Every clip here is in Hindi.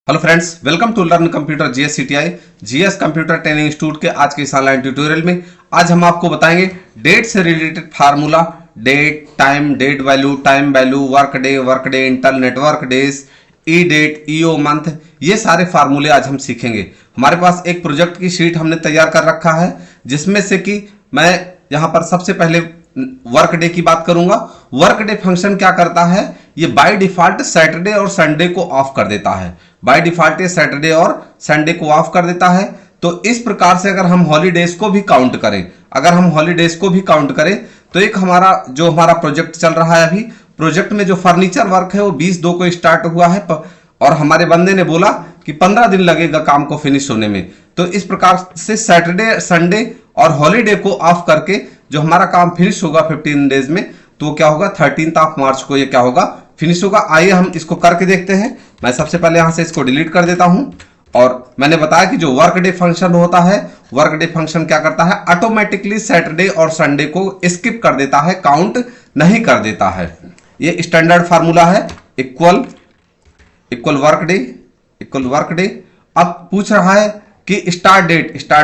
Hello friends, welcome to learn computer GS GS computer training institute के आज के इस ऑनलाइन ट्यूटोरियल में आज हम आपको बताएंगे डेट से related formula. Date, time, date value, work day, इंटल, network days, E date, EO month, ये सारे फार्मूले आज हम सीखेंगे। हमारे पास एक प्रोजेक्ट की शीट हमने तैयार कर रखा है जिसमें से कि मैं यहाँ पर सबसे पहले वर्क डे की बात करूंगा। वर्क डे फंक्शन क्या करता है, ये बाय डिफॉल्ट सैटरडे और संडे को ऑफ कर देता है। बाय डिफॉल्ट ये सैटरडे और संडे को ऑफ कर देता है। तो इस प्रकार से अगर हम हॉलीडेज को भी काउंट करें, तो एक हमारा प्रोजेक्ट चल रहा है। अभी प्रोजेक्ट में जो फर्नीचर वर्क है वो 20/2 को स्टार्ट हुआ है और हमारे बंदे ने बोला कि 15 दिन लगेगा काम को फिनिश होने में। तो इस प्रकार से सैटरडे, संडे और हॉलीडे को ऑफ करके जो हमारा काम फिनिश होगा 15 डेज में, तो क्या होगा 13 मार्च को ये क्या होगा, फिनिश होगा। आइए हम इसको करके देखते हैं। मैं सबसे पहले यहां से इसको डिलीट कर देता हूं। और मैंने बताया कि जो वर्क डे फंक्शन होता है, वर्क डे फंक्शन क्या करता है, ऑटोमेटिकली सैटरडे और संडे को स्किप कर देता है, काउंट नहीं कर देता है। ये स्टैंडर्ड फार्मूला है। Equal work day. अब पूछ रहा है कि स्टार्ट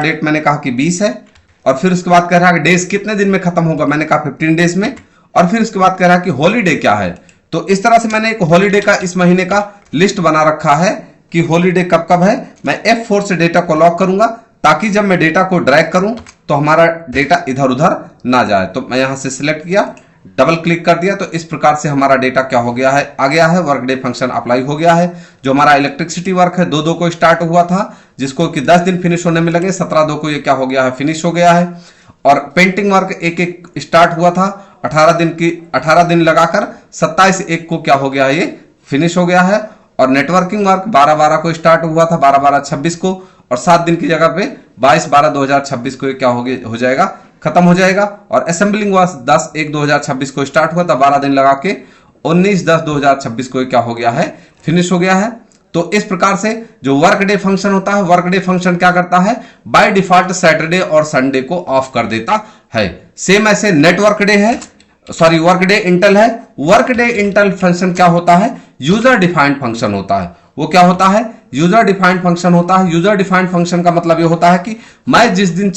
डेट मैंने कहा कि 20 है, और फिर उसके बाद कह रहा है कि डेज कितने दिन में खत्म होगा, मैंने कहा 15 डेज में। और फिर उसके बाद कह रहा है कि हॉलीडे क्या है। तो इस तरह से मैंने एक हॉलीडे का इस महीने का लिस्ट बना रखा है कि हॉलीडे कब कब है। मैं F4 से डेटा को लॉक करूंगा ताकि जब मैं डेटा को ड्रैग करूं तो हमारा डेटा इधर उधर ना जाए। तो मैं यहां से सिलेक्ट किया, डबल क्लिक कर दिया, तो इस प्रकार से हमारा डेटा क्या हो गया है, आ गया है। वर्क डे फंक्शन अप्लाई हो गया है। जो हमारा इलेक्ट्रिसिटी वर्क है 2/2 को स्टार्ट हुआ था, जिसको कि 10 दिन फिनिश होने में लगे, 17/2 को ये क्या हो गया है, फिनिश हो गया है। और पेंटिंग वर्क एक स्टार्ट हुआ था 18 दिन लगाकर 27/1 को क्या हो गया है, ये फिनिश हो गया है। और नेटवर्किंग वर्क 12/12 को स्टार्ट हुआ था, 12/12/26 को, और 7 दिन की जगह पे 22/12/2026 को ये क्या हो जाएगा, खत्म हो जाएगा। और असेंबलिंग वर्क 10/1/2026 को स्टार्ट हुआ था, 12 दिन लगा के 19/10/2026 को क्या हो गया है, फिनिश हो गया है। तो इस प्रकार से जो वर्क डे फंक्शन होता है, वर्क डे फंक्शन क्या करता है, बाय डिफॉल्ट सैटरडे और संडे को ऑफ कर देता है। सेम ऐसे नेटवर्क डे है, वर्क डे इंटल है। वर्क डे इंटल फंक्शन क्या होता है, यूजर डिफाइंड फंक्शन होता है। वो क्या होता है, यूजर डिफाइंड फंक्शन होता है। यूजर डिफाइंड फंक्शन का मतलब ये होता है कि मैं जिस दिन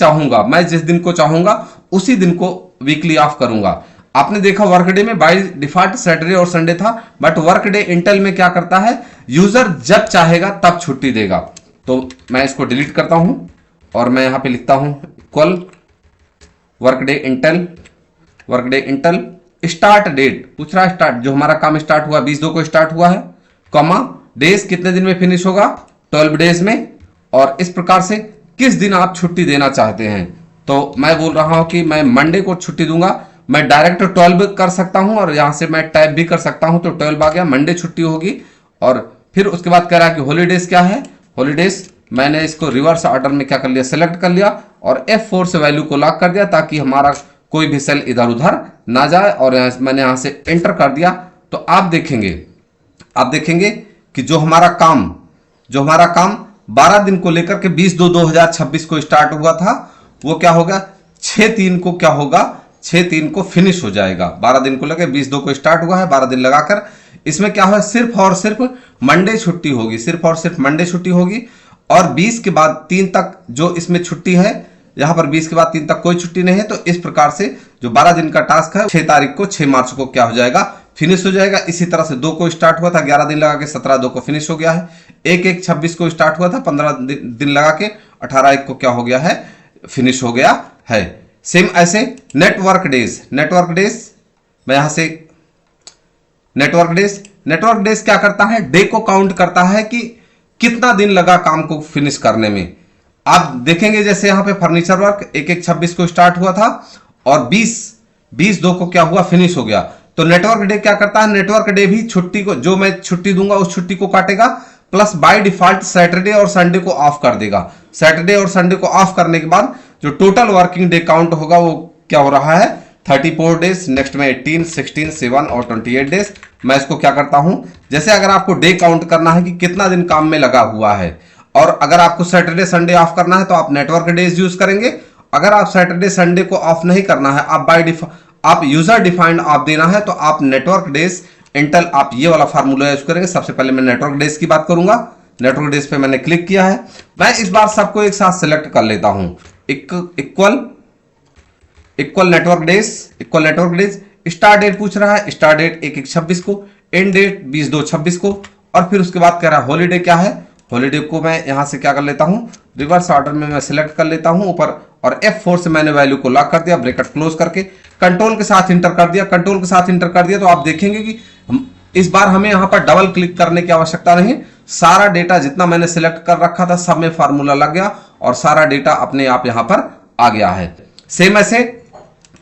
को चाहूंगा उसी दिन को वीकली ऑफ करूंगा। आपने देखा वर्क डे में बाय डिफॉल्ट सैटरडे और संडे था, बट वर्क डे इंटेल में क्या करता है, यूजर जब चाहेगा तब छुट्टी देगा। तो मैं इसको डिलीट करता हूं और मैं यहां पे लिखता हूं equal work day intel start date. पूछ रहा है स्टार्ट, जो हमारा काम स्टार्ट हुआ 20/2 को स्टार्ट हुआ है, कॉमा डेज कितने दिन में फिनिश होगा, 12 डेज में। और इस प्रकार से किस दिन आप छुट्टी देना चाहते हैं। तो मैं बोल रहा हूं कि मैं मंडे को छुट्टी दूंगा। मैं डायरेक्ट 12 कर सकता हूं और यहां से मैं टाइप भी कर सकता हूं, तो 12 आ गया, मंडे छुट्टी होगी। और फिर उसके बाद कह रहा है कि हॉलीडेज क्या है, हॉलीडेज मैंने इसको रिवर्स ऑर्डर में क्या कर लिया, सेलेक्ट कर लिया और F4 से वैल्यू को लॉक कर दिया ताकि हमारा कोई भी सेल इधर उधर ना जाए। और मैंने यहां से एंटर कर दिया। तो आप देखेंगे कि जो हमारा काम 12 दिन को लेकर के 20/2/2026 को स्टार्ट हुआ था, वो क्या होगा, 6/3 को क्या होगा, 6/3 को फिनिश हो जाएगा। 12 दिन को लगे, 20/2 को स्टार्ट हुआ है, 12 दिन लगाकर इसमें क्या है, सिर्फ और सिर्फ मंडे छुट्टी होगी। और 20 के बाद 3 तक जो इसमें छुट्टी है, यहां पर 20 के बाद 3 तक कोई छुट्टी नहीं है। तो इस प्रकार से जो 12 दिन का टास्क है 6 मार्च को क्या हो जाएगा, फिनिश हो जाएगा। इसी तरह से 2 को स्टार्ट हुआ था, 11 दिन लगा के 17/2 को फिनिश हो गया है। 1/1/26 को स्टार्ट हुआ था, 15 दिन लगा के 18/1 को क्या हो गया है, फिनिश हो गया है। सेम ऐसे नेटवर्क डेज मैं यहां से नेटवर्क डेज क्या करता है, डे को काउंट करता है कि कितना दिन लगा काम को फिनिश करने में। आप देखेंगे जैसे यहां पे फर्नीचर वर्क 1/1/26 को स्टार्ट हुआ था और 20/2 को क्या हुआ, फिनिश हो गया। तो नेटवर्क डे क्या करता है, नेटवर्क डे भी छुट्टी को, जो मैं छुट्टी दूंगा उस छुट्टी को काटेगा, प्लस बाय डिफॉल्ट सैटरडे और संडे को ऑफ कर देगा। सैटरडे और संडे को ऑफ करने के बाद जो टोटल वर्किंग डे काउंट होगा वो क्या हो रहा है, 34 डेज, नेक्स्ट में 18, 16, 7 और 28 डेज। मैं इसको क्या करता हूं, जैसे अगर आपको डे काउंट करना है कि कितना दिन काम में लगा हुआ है, और अगर आपको सैटरडे संडे ऑफ करना है तो आप नेटवर्क डेज यूज करेंगे। अगर आप सैटरडे संडे को ऑफ नहीं करना है, आप यूजर डिफाइंड ऑफ देना है, तो आप नेटवर्क डेज इंटेल आप ये वाला फार्मूला यूज करेंगे। सबसे पहले मैं नेटवर्क डेज की बात करूंगा। नेटवर्क डेज पे मैंने क्लिक किया है। मैं इस बार सबको एक साथ सिलेक्ट कर लेता हूं। Equal network days, start date पूछ रहा है, स्टार्ट डेट 1/1/26 को, एंड डेट 20/2/26 को, और फिर उसके बाद कह रहा है हॉलीडे क्या है। हॉलीडे को मैं यहां से क्या कर लेता हूं, रिवर्स ऑर्डर में मैं सिलेक्ट कर लेता हूं ऊपर, और F4 से मैंने वैल्यू को लॉक कर दिया, ब्रैकेट क्लोज करके कंट्रोल के साथ इंटर कर दिया। कंट्रोल के साथ इंटर कर दिया तो आप देखेंगे कि इस बार हमें यहां पर डबल क्लिक करने की आवश्यकता नहीं, सारा डेटा जितना मैंने सिलेक्ट कर रखा था सब में फार्मूला लग गया और सारा डेटा अपने आप यहां पर आ गया है। सेम ऐसे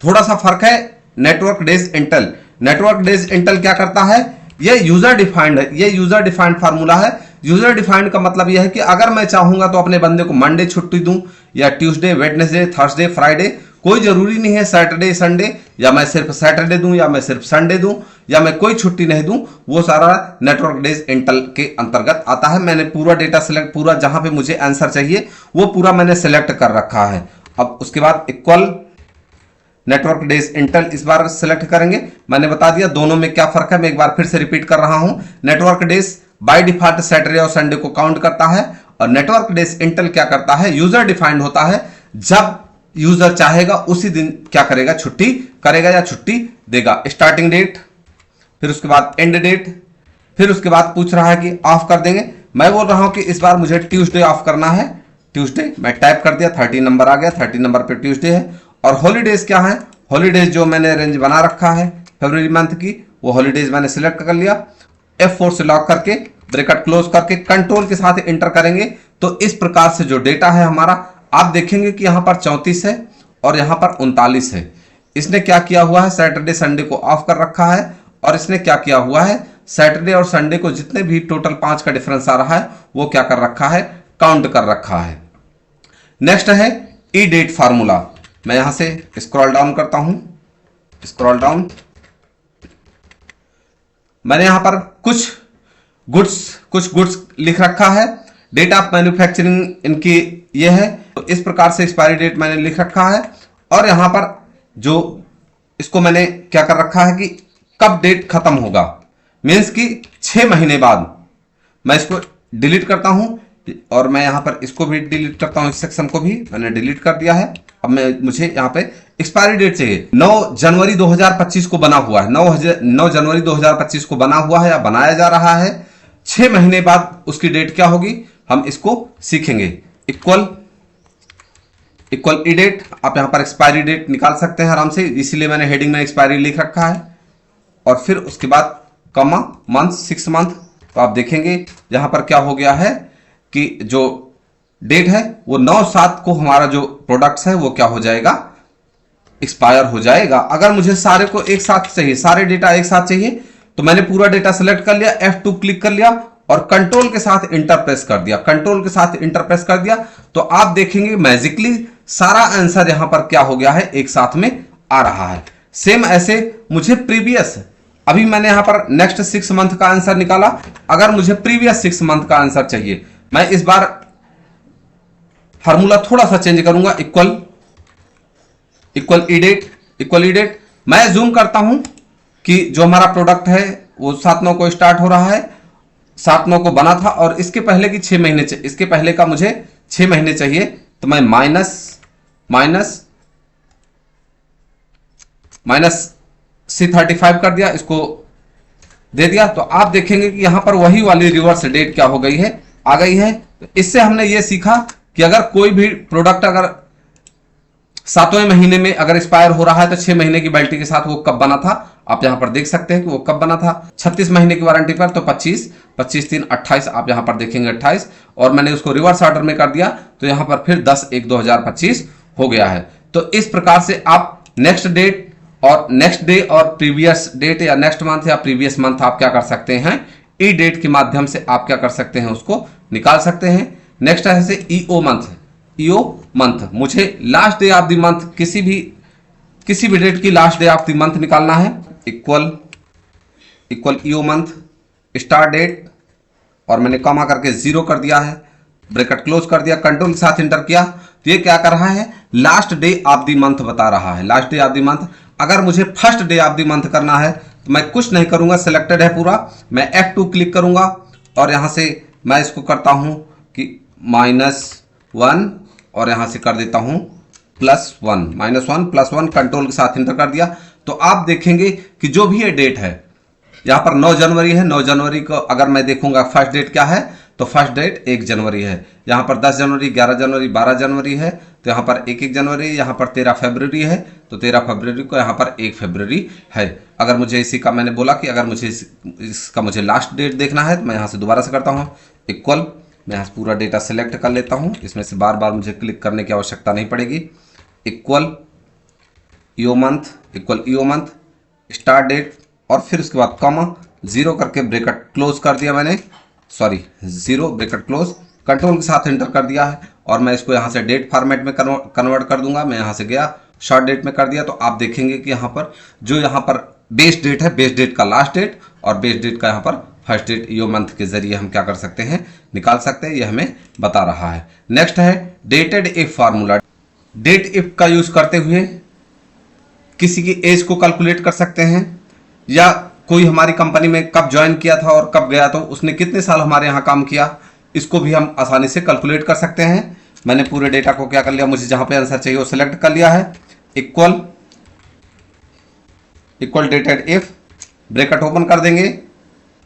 थोड़ा सा फर्क है network days Intel. Network days Intel क्या करता है, ये यूजर डिफाइंड है, ये यूजर डिफाइंड फार्मूला है। यूजर डिफाइंड का मतलब यह है कि अगर मैं चाहूंगा तो अपने बंदे को मंडे छुट्टी दूं या ट्यूसडे, वेडनेसडे, थर्सडे, फ्राइडे, कोई जरूरी नहीं है सैटरडे, संडे, या मैं सिर्फ सैटरडे दूं या मैं सिर्फ संडे दूं या मैं कोई छुट्टी नहीं दूं, वो सारा नेटवर्क डेज इंटेल के अंतर्गत आता है। मैंने पूरा डेटा सिलेक्ट, पूरा जहां पे मुझे आंसर चाहिए वो पूरा मैंने सिलेक्ट कर रखा है। अब उसके बाद इक्वल नेटवर्क डेज इंटेल इस बार सिलेक्ट करेंगे। मैंने बता दिया दोनों में क्या फर्क है, मैं एक बार फिर से रिपीट कर रहा हूं। Network days by default Saturday और संडे को काउंट करता है, और नेटवर्क डेज इंटेल क्या करता है, यूजर डिफाइंड होता है। जब यूजर चाहेगा उसी दिन क्या करेगा, छुट्टी करेगा या छुट्टी देगा। स्टार्टिंग डेट, फिर उसके बाद एंड डेट, फिर उसके बाद पूछ रहा है कि ऑफ कर देंगे। मैं बोल रहा हूं कि इस बार मुझे ट्यूसडे ऑफ करना है। ट्यूसडे मैं टाइप कर दिया, 30 नंबर आ गया, 30 नंबर पे ट्यूसडे है। और हॉलीडेज क्या है, हॉलीडेज जो मैंने रेंज बना रखा है फरवरी मंथ की, वो हॉलीडेज मैंने सिलेक्ट कर लिया। F4 से लॉक करके ब्रैकेट क्लोज करके कंट्रोल के साथ इंटर करेंगे तो इस प्रकार से जो डेटा है हमारा, आप देखेंगे कि यहां पर 34 है और यहां पर 39 है। इसने क्या किया हुआ है, सैटरडे संडे को ऑफ कर रखा है, और इसने क्या किया हुआ है, सैटरडे और संडे को जितने भी टोटल 5 का डिफरेंस आ रहा है वो क्या कर रखा है, काउंट कर रखा है। नेक्स्ट है ई डेट फार्मूला। मैं यहां से स्क्रॉल डाउन करता हूं, स्क्रॉल डाउन। मैंने यहां पर कुछ गुड्स लिख रखा है, डेट ऑफ मैन्युफैक्चरिंग इनकी ये है, तो इस प्रकार से एक्सपायरी डेट मैंने लिख रखा है। और यहां पर जो इसको मैंने क्या कर रखा है कि कब डेट खत्म होगा, मीन्स कि 6 महीने बाद। मैं इसको डिलीट करता हूं और मैं यहां पर इसको भी डिलीट करता हूं, इस सेक्शन को भी मैंने डिलीट कर दिया है। अब मुझे यहां पे एक्सपायरी डेट चाहिए। 9 जनवरी 2025 को बना हुआ है, 9 जनवरी 2025 को बना हुआ है या बनाया जा रहा है। 6 महीने बाद उसकी डेट क्या होगी, हम इसको सीखेंगे। इक्वल ई डेट, आप यहां पर एक्सपायरी डेट निकाल सकते हैं आराम से, इसीलिए मैंने हेडिंग में एक्सपायरी लिख रखा है। और फिर उसके बाद कमा मंथ, 6 मंथ। तो आप देखेंगे यहां पर क्या हो गया है कि जो डेट है वो 9/7 को हमारा जो प्रोडक्ट्स है वो क्या हो जाएगा, एक्सपायर हो जाएगा। अगर मुझे सारे को एक साथ चाहिए, सारे डेटा एक साथ चाहिए, तो मैंने पूरा डेटा सेलेक्ट कर लिया, F2 क्लिक कर लिया और कंट्रोल के साथ इंटर प्रेस कर दिया। कंट्रोल के साथ इंटर प्रेस कर दिया तो आप देखेंगे मैजिकली सारा आंसर यहां पर क्या हो गया है, एक साथ में आ रहा है। सेम ऐसे मुझे प्रीवियस, अभी मैंने यहां पर नेक्स्ट 6 मंथ का आंसर निकाला, अगर मुझे प्रीवियस 6 मंथ का आंसर चाहिए, मैं इस बार फार्मूला थोड़ा सा चेंज करूंगा। इक्वल ई डेट, मैं जूम करता हूं कि जो हमारा प्रोडक्ट है वो 7/9 को स्टार्ट हो रहा है, 7/9 को बना था और इसके पहले की 6 महीने, इसके पहले का मुझे 6 महीने चाहिए, तो मैं माइनस C35 कर दिया, इसको दे दिया। तो आप देखेंगे कि यहां पर वही वाली रिवर्स डेट क्या हो गई है, आ गई है। इससे हमने ये सीखा कि अगर कोई भी प्रोडक्ट अगर 7वें महीने में अगर एक्सपायर हो रहा है तो 6 महीने की वैलिडिटी के साथ वो कब बना था, आप यहां पर देख सकते हैं कि वो कब बना था। 36 महीने की वारंटी पर तो 25 3 28, आप यहां पर देखेंगे 28, और मैंने उसको रिवर्स ऑर्डर में कर दिया तो यहां पर फिर 10/1/2025 हो गया है। तो इस प्रकार से आप नेक्स्ट डेट और नेक्स्ट डे और प्रीवियस डेट या नेक्स्ट मंथ या प्रीवियस मंथ आप क्या कर सकते हैं, ई डेट के माध्यम से आप क्या कर सकते हैं, उसको निकाल सकते हैं। नेक्स्ट है जैसे ईओ मंथ, मुझे last day of the month, किसी भी डेट की last day of the month निकालना है। Equal EO month, start date, और मैंने कॉमा करके 0 कर दिया है, ब्रैकेट क्लोज कर दिया, कंट्रोल के साथ इंटर किया तो ये क्या कर रहा है, last day of the month बता रहा है, last day of the month. अगर मुझे first day of the month करना है तो मैं कुछ नहीं करूंगा, सिलेक्टेड है पूरा, मैं F2 क्लिक करूंगा और यहां से मैं इसको करता हूं कि -1 और यहां से कर देता हूं +1, -1 +1 कंट्रोल के साथ इंटर कर दिया। तो आप देखेंगे कि जो भी ये डेट है, यहाँ पर 9 जनवरी है, 9 जनवरी को अगर मैं देखूंगा फर्स्ट डेट क्या है, तो फर्स्ट डेट 1 जनवरी है। यहाँ पर 10 जनवरी, 11 जनवरी, 12 जनवरी है, तो यहाँ पर 1 जनवरी, यहाँ पर 13 फरवरी है, तो 13 फरवरी को यहाँ पर 1 फरवरी है। अगर मुझे इसी का, मैंने बोला कि अगर मुझे इसका मुझे लास्ट डेट देखना है, तो मैं यहाँ से दोबारा से करता हूँ इक्वल, मैं यहाँ से पूरा डेटा सेलेक्ट कर लेता हूँ, इसमें से बार बार मुझे क्लिक करने की आवश्यकता नहीं पड़ेगी। Equal EO month, start date, और फिर उसके बाद कॉमा 0 करके ब्रैकेट क्लोज कर दिया मैंने, 0 ब्रैकेट क्लोज, कंट्रोल के साथ एंटर कर दिया है। और मैं इसको यहाँ से डेट फॉर्मेट में कन्वर्ट कर दूंगा। मैं यहाँ से गया, शॉर्ट डेट में कर दिया। तो आप देखेंगे कि यहाँ पर जो यहाँ पर बेस डेट है, बेस डेट का लास्ट डेट और बेस डेट का यहाँ पर फर्स्ट डेट ईओ मंथ के जरिए हम क्या कर सकते हैं, निकाल सकते हैं। ये हमें बता रहा है। नेक्स्ट है dated if formula. Date if का यूज करते हुए किसी की एज को कैलकुलेट कर सकते हैं, या कोई हमारी कंपनी में कब ज्वाइन किया था और कब गया, तो उसने कितने साल हमारे यहाँ काम किया, इसको भी हम आसानी से कैलकुलेट कर सकते हैं। मैंने पूरे डेटा को क्या कर लिया, मुझे जहां पे आंसर चाहिए वो सिलेक्ट कर लिया है। Equal dated if, bracket open कर देंगे,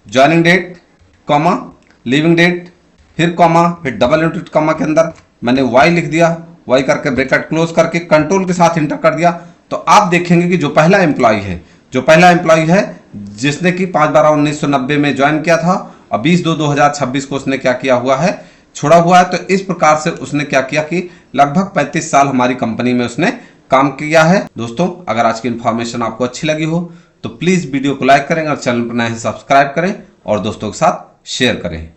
joining date comma leaving date, फिर कॉमा, फिर डबल इंटू कॉमा के अंदर मैंने वाई लिख दिया, वाई करके ब्रैकेट क्लोज करके कंट्रोल के साथ इंटर कर दिया। तो आप देखेंगे कि जो पहला एम्प्लॉय है जिसने कि 5/12/1990 में ज्वाइन किया था और 20/2/2026 को उसने क्या किया हुआ है, छोड़ा हुआ है। तो इस प्रकार से उसने क्या किया कि लगभग 35 साल हमारी कंपनी में उसने काम किया है। दोस्तों, अगर आज की इन्फॉर्मेशन आपको अच्छी लगी हो तो प्लीज वीडियो को लाइक करें और चैनल पर नए हैं सब्सक्राइब करें और दोस्तों के साथ शेयर करें।